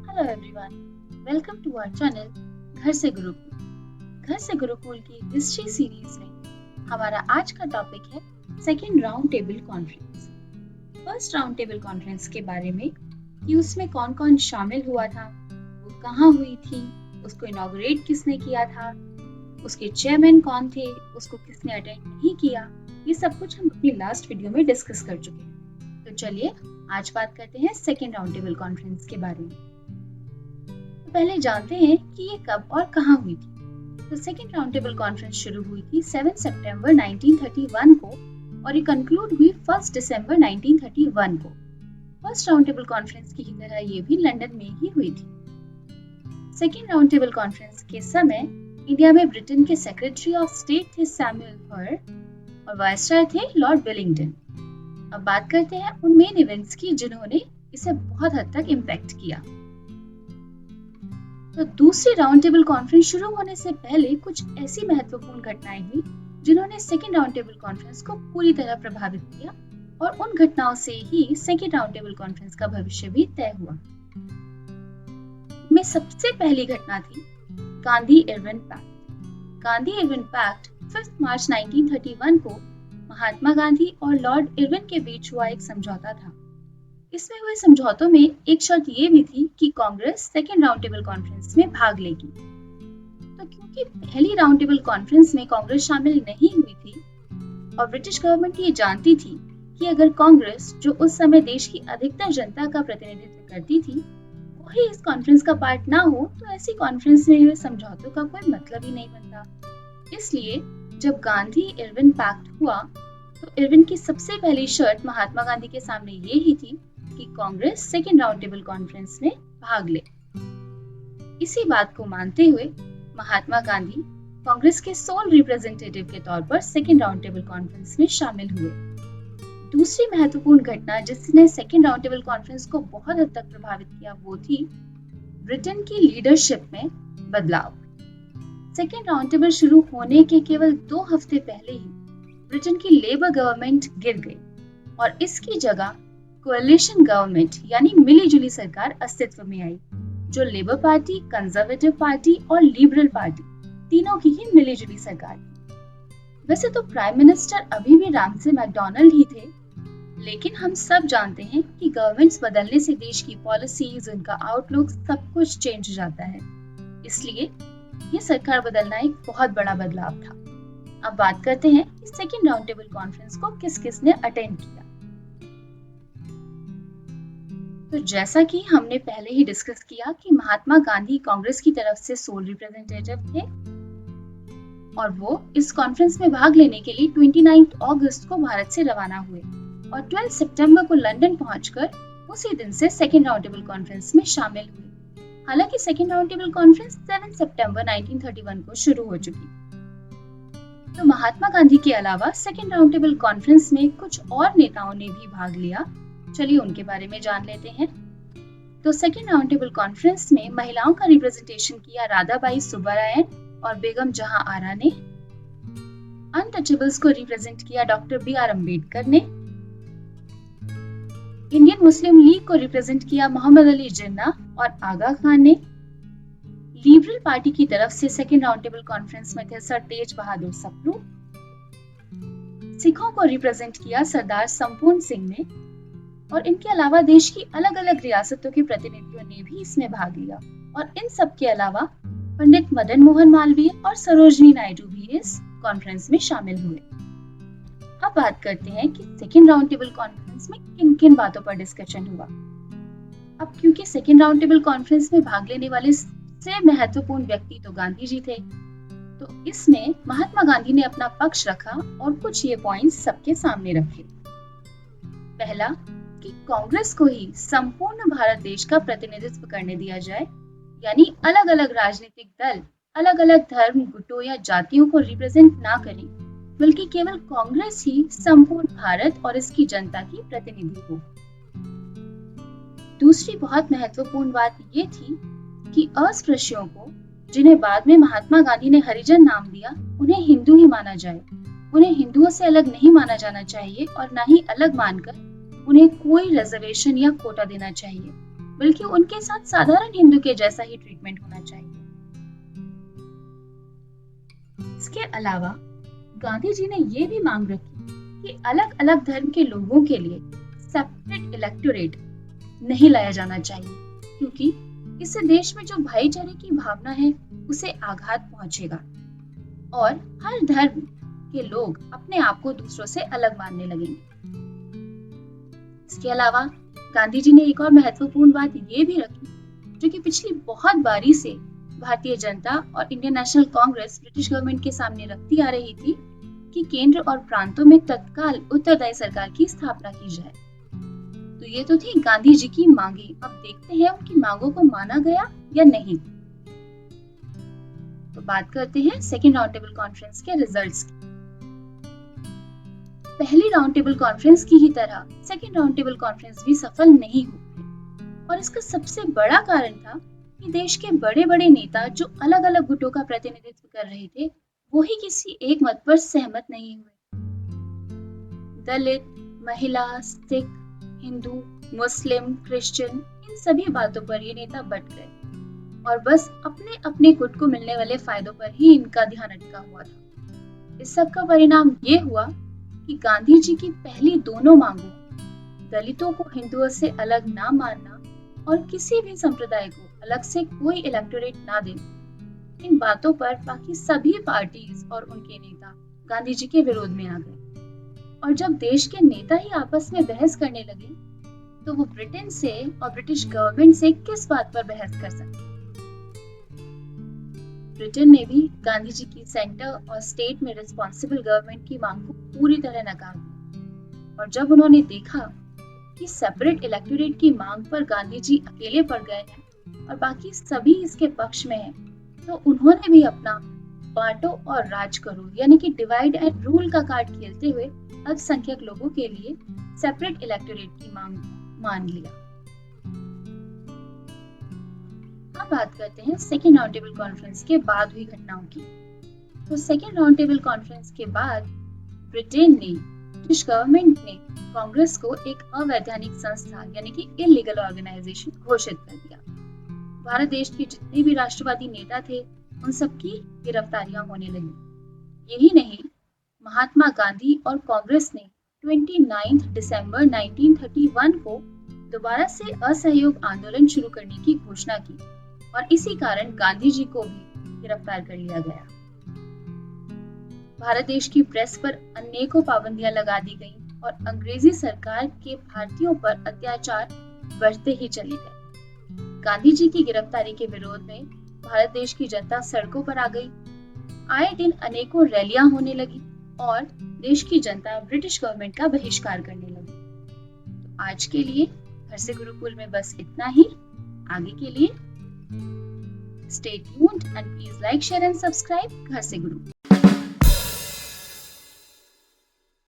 Hello everyone, welcome to our channel Ghar Se Gurukul. घर से गुरुकुल की history series में हमारा आज का टॉपिक है second round table conference. First round table conference के बारे में कि उसमें कौन कौन शामिल हुआ था, वो कहाँ हुई थी, उसको इनॉग्रेट किसने किया था, उसके चेयरमैन कौन थे, उसको किसने अटेंड नहीं किया, ये सब कुछ हम अपनी लास्ट वीडियो में डिस्कस कर चुके हैं। तो चलिए आज बात करते हैं सेकेंड राउंड टेबल कॉन्फ्रेंस के बारे में। तो पहले जानते हैं कि ये कब और कहाँ हुई थी। तो सेकेंड राउंड टेबल कॉन्फ्रेंस शुरू हुई थी 7 सितंबर 1931 को और ये कंक्लूड हुई 1 दिसंबर 1931 को। फर्स्ट राउंड टेबल कॉन्फ्रेंस की तरह ये भी लंदन में ही हुई थी। सेकेंड राउंड टेबल कॉन्फ्रेंस के समय इंडिया में ब्रिटेन के सेक्रेटरी ऑफ स्टेट थे सैमुअल हर्ड और वायसराय थे लॉर्ड वेलिंगटन। अब बात करते हैं उन मेन इवेंट्स की जिन्होंने इसे बहुत हद तक इम्पैक्ट किया। तो दूसरी राउंड टेबल कॉन्फ्रेंस शुरू होने से पहले कुछ ऐसी महत्वपूर्ण घटनाएं हुई जिन्होंने सेकेंड राउंड टेबल कॉन्फ्रेंस को पूरी तरह प्रभावित किया और उन घटनाओं से ही सेकेंड राउंड टेबल कॉन्फ्रेंस का भविष्य भी तय हुआ। में सबसे पहली घटना थी Gandhi Irwin pact. Gandhi Irwin pact 5 मार्च 1931 को महात्मा गांधी और लॉर्ड इरविन के बीच हुआ एक समझौता था। इसमें हुए समझौतों में एक शर्त ये भी थी कि Congress second round table conference में भाग लेगी। तो क्योंकि पहली राउंड टेबल कॉन्फ्रेंस में कांग्रेस शामिल नहीं हुई थी और ब्रिटिश गवर्नमेंट ये जानती थी कि अगर कांग्रेस, जो उस समय देश की अधिकतर जनता का प्रतिनिधित्व करती थी, वही इस कॉन्फ्रेंस का पार्ट ना हो तो ऐसी कॉन्फ्रेंस में हुए समझौतों का कोई मतलब ही नहीं बनता। इसलिए जब गांधी इरविन पैक्ट हुआ तो इरविन की सबसे पहली शर्त महात्मा गांधी के सामने ये ही थी कि Congress second round table conference में भाग ले। इसी बात को मानते हुए महात्मा गांधी कांग्रेस के सोल रिप्रेजेंटेटिव के तौर पर सेकेंड राउंड टेबल कॉन्फ्रेंस में शामिल हुए। दूसरी महत्वपूर्ण घटना जिसने सेकेंड राउंड टेबल कॉन्फ्रेंस को बहुत हद तक प्रभावित किया वो थी ब्रिटेन की लीडरशिप में बदलाव। सेकेंड राउंड टेबल शुरू होने के केवल 2 हफ्ते पहले ही ब्रिटेन की लेबर गवर्नमेंट गिर गई और इसकी जगह कोएलिशन गवर्नमेंट यानी मिलीजुली सरकार अस्तित्व में आई, जो लेबर पार्टी, कंजर्वेटिव पार्टी और लिबरल पार्टी तीनों की ही मिलीजुली सरकार थी। वैसे तो प्राइम मिनिस्टर अभी भी रामसे मैकडोनाल्ड ही थे, लेकिन हम सब जानते हैं कि गवर्नमेंट्स बदलने से देश की पॉलिसीज, उनका आउटलुक सब कुछ चेंज हो जाता है। इसलिए ये सरकार बदलना एक बहुत बड़ा बदलाव था। अब बात करते हैं कि सेकेंड राउंड टेबल कॉन्फ्रेंस को किस किस ने अटेंड किया। तो जैसा कि हमने पहले ही डिस्कस किया कि महात्मा गांधी कांग्रेस की तरफ से सोल रिप्रेजेंटेटिव थे और वो इस कॉन्फ्रेंस में भाग लेने के लिए 29 अगस्त को भारत से रवाना हुए और 12 सितंबर को लंदन पहुंचकर उसी दिन से सेकेंड राउंड टेबल कॉन्फ्रेंस में शामिल हुए। हालांकि सेकेंड राउंड टेबल कॉन्फ्रेंस 7 सितंबर 1931 को शुरू हो चुकी। तो महात्मा गांधी के अलावा सेकेंड राउंड टेबल कॉन्फ्रेंस में कुछ और नेताओं ने भी भाग लिया। चलिए उनके बारे में जान लेते हैं। तो सेकेंड राउंड टेबल कॉन्फ्रेंस में महिलाओं का रिप्रेजेंटेशन किया राधाबाई सुब्बारायन और बेगम जहां आरा ने। अनटचेबल्स को रिप्रेजेंट किया डॉक्टर B.R. अम्बेडकर ने। इंडियन मुस्लिम लीग को रिप्रेजेंट किया मोहम्मद अली जिन्ना और आगा खान ने। लिबरल पार्टी की तरफ से सेकेंड राउंड टेबल कॉन्फ्रेंस में थे सर तेज बहादुर सप्रू। सिखों को रिप्रेजेंट किया सरदार संपूर्ण सिंह ने और इनके अलावा देश की अलग अलग रियासतों के प्रतिनिधियों ने भी इसमें भाग लिया और इन सब के अलावा पंडित मदन मोहन मालवीय और सरोजनी नायडू भी इस कॉन्फ्रेंस में शामिल हुए। अब बात करते हैं कि सेकेंड राउंड टेबल कॉन्फ्रेंस में किन किन बातों पर डिस्कशन हुआ। अब क्योंकि सेकेंड राउंड टेबल कॉन्फ्रेंस में भाग लेने वाले सबसे महत्वपूर्ण व्यक्ति तो गांधी जी थे, तो इसमें महात्मा गांधी ने अपना पक्ष रखा और कुछ ये पॉइंट्स सबके सामने रखे। पहला कि कांग्रेस को ही संपूर्ण भारत देश का प्रतिनिधित्व करने दिया जाए, यानी अलग अलग राजनीतिक दल अलग अलग धर्म, गुटों या जातियों को रिप्रेजेंट ना करें, बल्कि केवल कांग्रेस ही संपूर्ण भारत और इसकी जनता की प्रतिनिधि हो। दूसरी बहुत महत्वपूर्ण बात ये थी कि अस्पृश्यों को, जिन्हें बाद में महात्मा गांधी ने हरिजन नाम दिया, उन्हें हिंदू ही माना जाए। उन्हें हिंदुओं से अलग नहीं माना जाना चाहिए और ना ही अलग मानकर उन्हें कोई रिजर्वेशन या कोटा देना चाहिए, बल्कि उनके साथ साधारण हिंदू के जैसा ही ट्रीटमेंट होना चाहिए। इसके अलावा गांधी जी ने ये भी मांग रखी कि अलग अलग धर्म के लोगों के लिए सेपरेट इलेक्टोरेट नहीं लाया जाना चाहिए, क्योंकि इससे देश में जो भाईचारे की भावना है उसे आघात पहुंचेगा और हर धर्म के लोग अपने आप को दूसरों से अलग मानने लगेंगे। इसके अलावा गांधी जी ने एक और महत्वपूर्ण बात ये भी रखी, जो कि पिछली बहुत बारी से भारतीय जनता और Indian national Congress British government के सामने रखती आ रही थी, कि केंद्र और प्रांतों में तत्काल उत्तरदायी सरकार की स्थापना की जाए। तो ये तो थी गांधी जी की मांगे। अब देखते हैं उनकी मांगों को माना गया या नहीं। तो बात करते हैं सेकेंड राउंड टेबल कॉन्फ्रेंस के रिजल्ट्स की। पहली राउंड टेबल कॉन्फ्रेंस की ही तरह सेकेंड राउंड टेबल कॉन्फ्रेंस भी सफल नहीं हुई, और इसका सबसे बड़ा कारण था कि देश के बड़े बड़े नेता जो अलग अलग गुटों का प्रतिनिधित्व कर रहे थे, वो ही किसी एक मत पर सहमत नहीं हुए। दलित, महिला, सिख, हिंदू, मुस्लिम, क्रिश्चियन, इन सभी बातों पर ये नेता बट गए और बस अपने अपने गुट को मिलने वाले फायदों पर ही इनका ध्यान अटका हुआ था। इस सब का परिणाम ये हुआ कि गांधी जी की पहली दोनों मांगों, दलितों को हिंदुओं से अलग ना मानना और किसी भी संप्रदाय को अलग से कोई इलेक्टोरेट ना देना, इन बातों पर बाकी सभी पार्टीज और उनके नेता गांधी जी के विरोध में आ गए। और जब देश के नेता ही आपस में बहस करने लगे, तो वो ब्रिटेन से और ब्रिटिश गवर्नमेंट से किस बात पर बहस कर सकते। ब्रिटेन ने भी गांधी जी की सेंटर और स्टेट में रिस्पॉन्सिबल गवर्नमेंट की मांग को पूरी तरह नकार दिया। और जब उन्होंने देखा कि सेपरेट इलेक्टोरेट की मांग पर गांधी जी अकेले पड़ गए हैं और बाकी सभी इसके पक्ष में हैं, तो उन्होंने भी अपना बांटो और राज करो यानी कि डिवाइड एंड रूल का कार्ड खेलते हुए अल्पसंख्यक लोगों के लिए सेपरेट इलेक्टोरेट की मांग मान लिया। अब बात करते हैं सेकेंड राउंड टेबल कॉन्फ्रेंस के बाद हुई घटनाओं की। तो सेकेंड राउंड टेबल कॉन्फ्रेंस के बाद ब्रिटेन ने, ब्रिटिश गवर्नमेंट ने कांग्रेस को एक अवैधानिक संस्था यानी कि इलीगल ऑर्गेनाइजेशन घोषित कर दिया। भारत देश के जितने भी राष्ट्रवादी नेता थे, उन सबकी गिरफ्तारियां होने लगी। यही नहीं, महात्मा गांधी और कांग्रेस ने 29 दिसंबर 1931 को दोबारा से असहयोग आंदोलन शुरू करने की घोषणा की और इसी कारण गांधी जी को भी गिरफ्तार कर लिया गया। भारत देश की प्रेस पर अनेकों पाबंदियां लगा दी गईं और अंग्रेजी सरकार के भारतीयों पर अत्याचार बढ़ते ही चले गए। गांधी जी की गिरफ्तारी के विरोध में भारत देश की जनता सड़कों पर आ गई। आए दिन अनेकों रैलियां होने लगी और देश की जनता ब्रिटिश गवर्नमेंट का बहिष्कार करने लगी। तो आज के लिए घर से गुरुकुल में बस इतना ही। आगे के लिए stay tuned and please like, share and subscribe घर से गुरुकुल।